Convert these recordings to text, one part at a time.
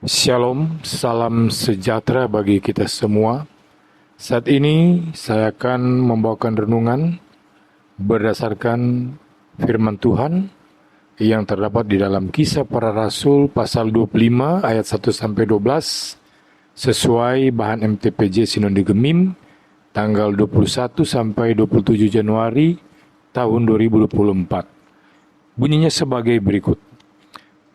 Shalom, salam sejahtera bagi kita semua. Saat ini saya akan membawakan renungan berdasarkan firman Tuhan yang terdapat di dalam Kisah Para Rasul pasal 25 ayat 1-12 sesuai bahan MTPJ Sinode Gemim tanggal 21 sampai 27 Januari tahun 2024. Bunyinya sebagai berikut.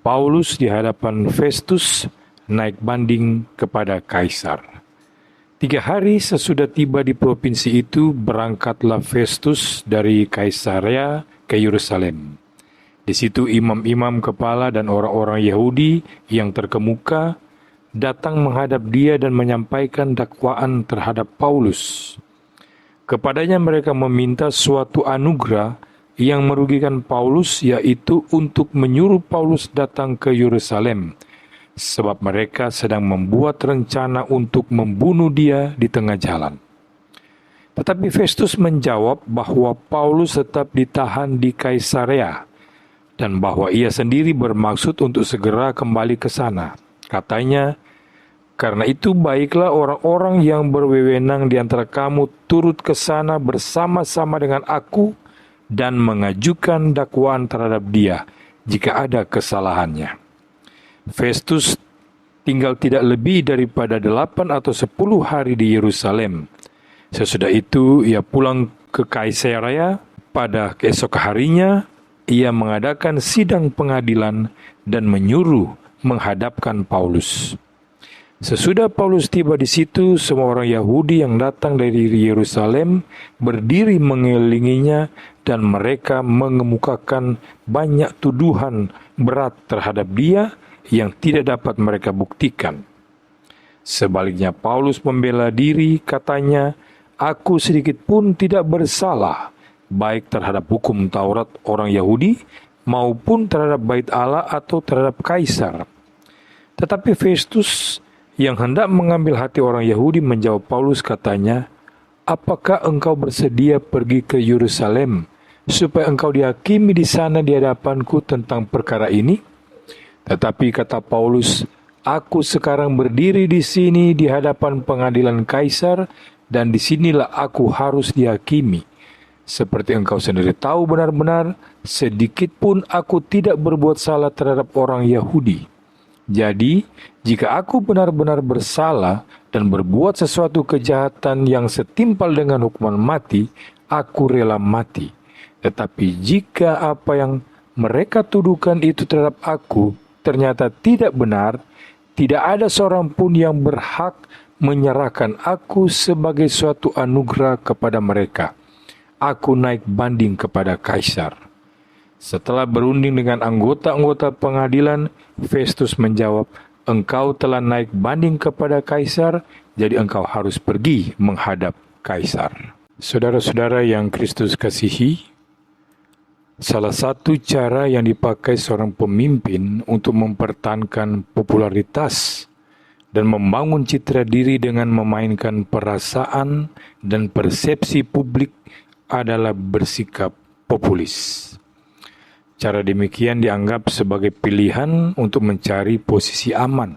Paulus di hadapan Festus naik banding kepada Kaisar. 3 hari sesudah tiba di provinsi itu, berangkatlah Festus dari Kaisarea ke Yerusalem. Di situ imam-imam kepala dan orang-orang Yahudi yang terkemuka datang menghadap dia dan menyampaikan dakwaan terhadap Paulus. Kepadanya mereka meminta suatu anugerah yang merugikan Paulus, yaitu untuk menyuruh Paulus datang ke Yerusalem, sebab mereka sedang membuat rencana untuk membunuh dia di tengah jalan. Tetapi Festus menjawab bahwa Paulus tetap ditahan di Kaisarea dan bahwa ia sendiri bermaksud untuk segera kembali ke sana. Katanya, "Karena itu baiklah orang-orang yang berwenang di antara kamu turut ke sana bersama-sama dengan aku dan mengajukan dakwaan terhadap dia jika ada kesalahannya." Festus tinggal tidak lebih daripada 8 atau 10 hari di Yerusalem. Sesudah itu ia pulang ke Kaisarea. Pada keesok harinya ia mengadakan sidang pengadilan dan menyuruh menghadapkan Paulus. Sesudah Paulus tiba di situ, semua orang Yahudi yang datang dari Yerusalem berdiri mengelilinginya dan mereka mengemukakan banyak tuduhan berat terhadap dia yang tidak dapat mereka buktikan. Sebaliknya Paulus membela diri, katanya, "Aku sedikit pun tidak bersalah, baik terhadap hukum Taurat orang Yahudi maupun terhadap bait Allah atau terhadap Kaisar." Tetapi Festus yang hendak mengambil hati orang Yahudi menjawab Paulus, katanya, "Apakah engkau bersedia pergi ke Yerusalem supaya engkau dihakimi di sana di hadapanku tentang perkara ini?" Tetapi kata Paulus, "Aku sekarang berdiri di sini di hadapan pengadilan Kaisar dan disinilah aku harus dihakimi. Seperti engkau sendiri tahu benar-benar, sedikit pun aku tidak berbuat salah terhadap orang Yahudi. Jadi, jika aku benar-benar bersalah dan berbuat sesuatu kejahatan yang setimpal dengan hukuman mati, aku rela mati. Tetapi jika apa yang mereka tuduhkan itu terhadap aku ternyata tidak benar, tidak ada seorang pun yang berhak menyerahkan aku sebagai suatu anugerah kepada mereka. Aku naik banding kepada Kaisar." Setelah berunding dengan anggota-anggota pengadilan, Festus menjawab, "Engkau telah naik banding kepada Kaisar, jadi engkau harus pergi menghadap Kaisar." Saudara-saudara yang Kristus kasihi, salah satu cara yang dipakai seorang pemimpin untuk mempertahankan popularitas dan membangun citra diri dengan memainkan perasaan dan persepsi publik adalah bersikap populis. Cara demikian dianggap sebagai pilihan untuk mencari posisi aman,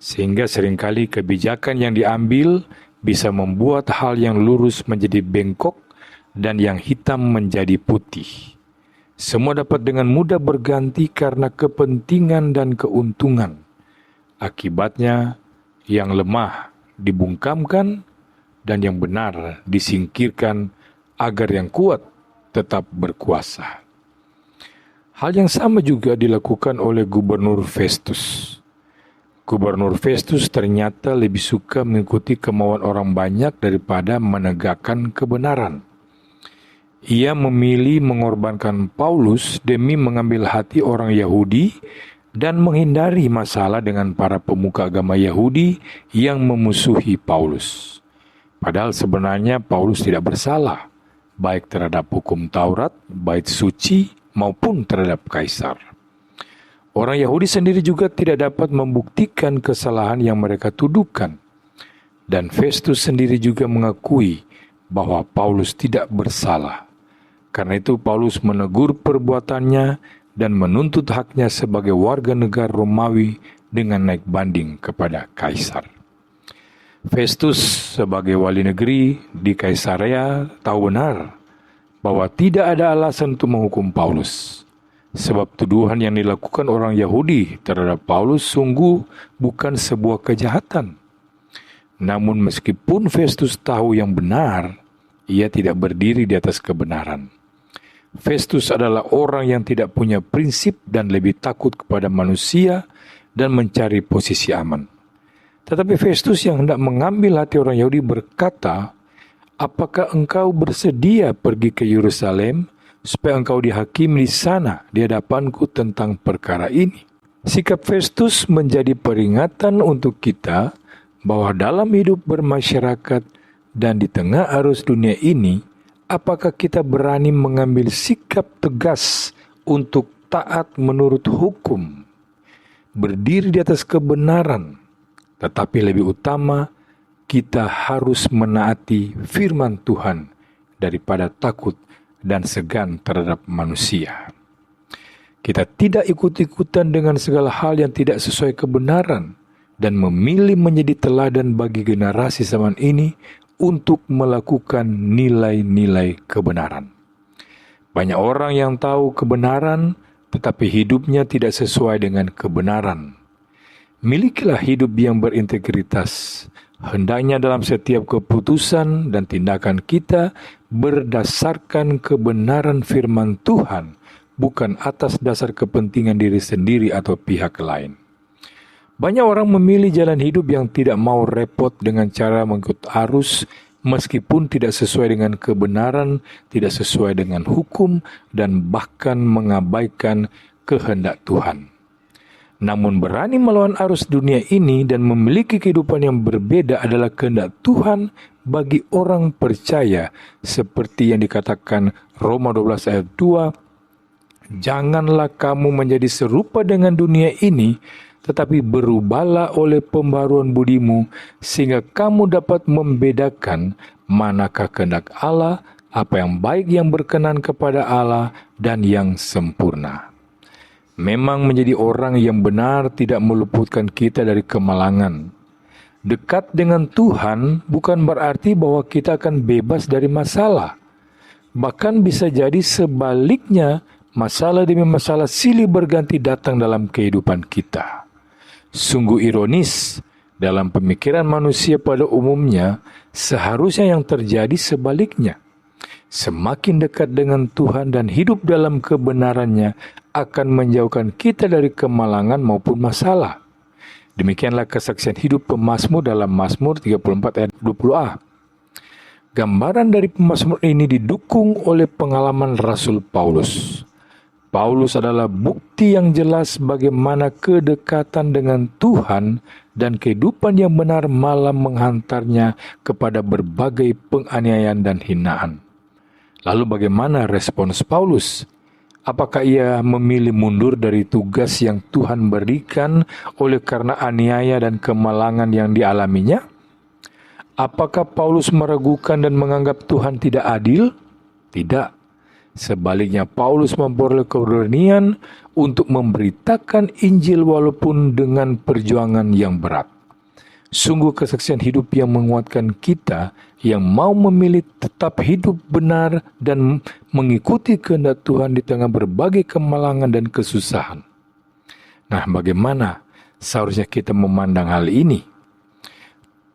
sehingga seringkali kebijakan yang diambil bisa membuat hal yang lurus menjadi bengkok dan yang hitam menjadi putih. Semua dapat dengan mudah berganti karena kepentingan dan keuntungan. Akibatnya, yang lemah dibungkamkan dan yang benar disingkirkan agar yang kuat tetap berkuasa. Hal yang sama juga dilakukan oleh Gubernur Festus. Gubernur Festus ternyata lebih suka mengikuti kemauan orang banyak daripada menegakkan kebenaran. Ia memilih mengorbankan Paulus demi mengambil hati orang Yahudi dan menghindari masalah dengan para pemuka agama Yahudi yang memusuhi Paulus. Padahal sebenarnya Paulus tidak bersalah, baik terhadap hukum Taurat, bait suci, maupun terhadap Kaisar. Orang Yahudi sendiri juga tidak dapat membuktikan kesalahan yang mereka tuduhkan. Dan Festus sendiri juga mengakui bahwa Paulus tidak bersalah. Karena itu Paulus menegur perbuatannya dan menuntut haknya sebagai warga negara Romawi dengan naik banding kepada kaisar. Festus sebagai wali negeri di Kaisarea tahu benar bahwa tidak ada alasan untuk menghukum Paulus. Sebab tuduhan yang dilakukan orang Yahudi terhadap Paulus sungguh bukan sebuah kejahatan. Namun meskipun Festus tahu yang benar, ia tidak berdiri di atas kebenaran. Festus adalah orang yang tidak punya prinsip dan lebih takut kepada manusia dan mencari posisi aman. Tetapi Festus yang hendak mengambil hati orang Yahudi berkata, "Apakah engkau bersedia pergi ke Yerusalem supaya engkau dihakimi di sana di hadapanku tentang perkara ini?" Sikap Festus menjadi peringatan untuk kita bahwa dalam hidup bermasyarakat dan di tengah arus dunia ini, apakah kita berani mengambil sikap tegas untuk taat menurut hukum, berdiri di atas kebenaran, tetapi lebih utama, kita harus menaati firman Tuhan daripada takut dan segan terhadap manusia. Kita tidak ikut-ikutan dengan segala hal yang tidak sesuai kebenaran dan memilih menjadi teladan bagi generasi zaman ini untuk melakukan nilai-nilai kebenaran. Banyak orang yang tahu kebenaran, tetapi hidupnya tidak sesuai dengan kebenaran. Milikilah hidup yang berintegritas. Hendaknya dalam setiap keputusan dan tindakan kita berdasarkan kebenaran firman Tuhan, bukan atas dasar kepentingan diri sendiri atau pihak lain. Banyak orang memilih jalan hidup yang tidak mau repot dengan cara mengikut arus, meskipun tidak sesuai dengan kebenaran, tidak sesuai dengan hukum, dan bahkan mengabaikan kehendak Tuhan. Namun berani melawan arus dunia ini dan memiliki kehidupan yang berbeda adalah kehendak Tuhan bagi orang percaya, seperti yang dikatakan Roma 12 ayat 2, "Janganlah kamu menjadi serupa dengan dunia ini, tetapi berubahlah oleh pembaruan budimu, sehingga kamu dapat membedakan manakah kehendak Allah, apa yang baik, yang berkenan kepada Allah, dan yang sempurna." Memang menjadi orang yang benar tidak meluputkan kita dari kemalangan. Dekat dengan Tuhan bukan berarti bahwa kita akan bebas dari masalah. Bahkan bisa jadi sebaliknya, masalah demi masalah silih berganti datang dalam kehidupan kita. Sungguh ironis, dalam pemikiran manusia pada umumnya, seharusnya yang terjadi sebaliknya. Semakin dekat dengan Tuhan dan hidup dalam kebenarannya akan menjauhkan kita dari kemalangan maupun masalah. Demikianlah kesaksian hidup pemazmur dalam Mazmur 34 ayat 20a. Gambaran dari pemazmur ini didukung oleh pengalaman Rasul Paulus. Paulus adalah bukti yang jelas bagaimana kedekatan dengan Tuhan dan kehidupan yang benar malah menghantarnya kepada berbagai penganiayaan dan hinaan. Lalu bagaimana respons Paulus? Apakah ia memilih mundur dari tugas yang Tuhan berikan oleh karena aniaya dan kemalangan yang dialaminya? Apakah Paulus meragukan dan menganggap Tuhan tidak adil? Tidak. Sebaliknya, Paulus memperoleh keberanian untuk memberitakan Injil walaupun dengan perjuangan yang berat. Sungguh kesaksian hidup yang menguatkan kita yang mau memilih tetap hidup benar dan mengikuti kehendak Tuhan di tengah berbagai kemalangan dan kesusahan. Nah, bagaimana seharusnya kita memandang hal ini?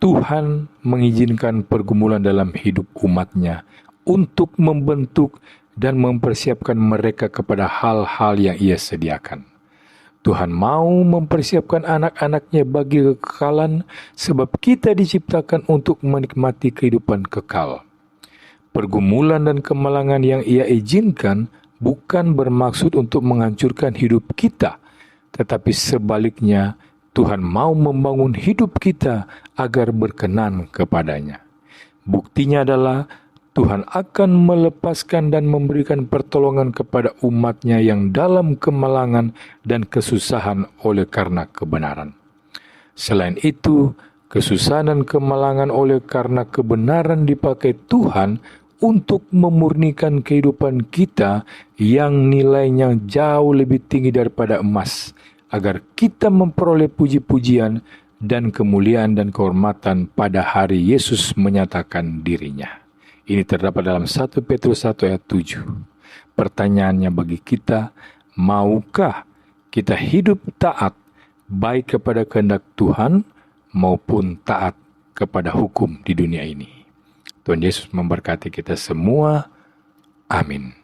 Tuhan mengizinkan pergumulan dalam hidup umat-Nya untuk membentuk dan mempersiapkan mereka kepada hal-hal yang Ia sediakan. Tuhan mau mempersiapkan anak-anak-Nya bagi kekekalan, sebab kita diciptakan untuk menikmati kehidupan kekal. Pergumulan dan kemalangan yang Ia izinkan bukan bermaksud untuk menghancurkan hidup kita, tetapi sebaliknya Tuhan mau membangun hidup kita agar berkenan kepada-Nya. Buktinya adalah Tuhan akan melepaskan dan memberikan pertolongan kepada umat-Nya yang dalam kemalangan dan kesusahan oleh karena kebenaran. Selain itu, kesusahan dan kemalangan oleh karena kebenaran dipakai Tuhan untuk memurnikan kehidupan kita yang nilainya jauh lebih tinggi daripada emas, agar kita memperoleh puji-pujian dan kemuliaan dan kehormatan pada hari Yesus menyatakan dirinya. Ini terdapat dalam 1 Petrus 1 ayat 7. Pertanyaannya bagi kita, maukah kita hidup taat baik kepada kehendak Tuhan maupun taat kepada hukum di dunia ini? Tuhan Yesus memberkati kita semua. Amin.